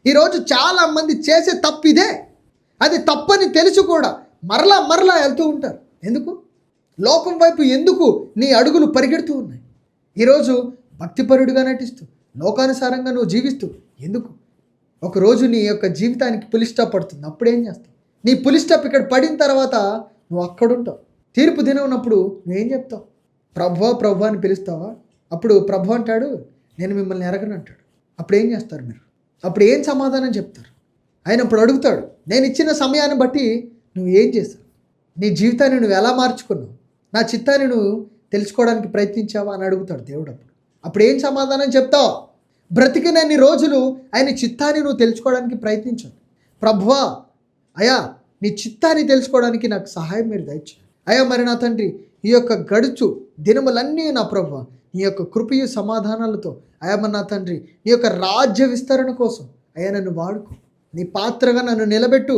ఈరోజు చాలామంది చేసే తప్పు ఇదే. అది తప్పని తెలిసి కూడా మరలా మరలా వెళ్తూ ఉంటారు. ఎందుకు? లోకం వైపు ఎందుకు నీ అడుగులు పరిగెడుతూ ఉన్నాయి? ఈరోజు భక్తిపరుడిగా నటిస్తూ లోకానుసారంగా నువ్వు జీవిస్తూ ఎందుకు? ఒకరోజు నీ యొక్క జీవితానికి పులి స్టాప్ పడుతుంది. అప్పుడేం చేస్తావు? నీ పులి స్టాప్ ఇక్కడ పడిన తర్వాత నువ్వు అక్కడుంటావు. తీర్పు దినం ఉన్నప్పుడు నువ్వేం చెప్తావు? ప్రభువా ప్రభువా అని పిలుస్తావా? అప్పుడు ప్రభు అంటాడు, నేను మిమ్మల్ని ఎరగను అంటాడు. అప్పుడు ఏం చేస్తారు మీరు? అప్పుడు ఏం సమాధానం చెప్తారు? ఆయన అప్పుడు అడుగుతాడు, నేను ఇచ్చిన సమయాన్ని బట్టి నువ్వు ఏం చేశావు? నీ జీవితాన్ని నువ్వు ఎలా మార్చుకున్నావు? నా చిత్తాన్ని నువ్వు తెలుసుకోవడానికి ప్రయత్నించావా అని అడుగుతాడు దేవుడు. అప్పుడు ఏం సమాధానం చెప్తావు? బ్రతికినన్ని రోజులు ఆయన చిత్తాన్ని నువ్వు తెలుసుకోవడానికి ప్రయత్నించావు. ప్రభువా, అయా నీ చిత్తాన్ని తెలుసుకోవడానికి నాకు సహాయం మీరు దయచేయండి. అయ్యా మరి నా తండ్రి, ఈ యొక్క గడుచు దినములన్నీ నా ప్రభువా నీ యొక్క కృపయు సమాధానాలతో అయా మరి నా తండ్రి నీ యొక్క రాజ్య విస్తరణ కోసం అయ్యా నన్ను వాడుకో, నీ పాత్రగా నన్ను నిలబెట్టు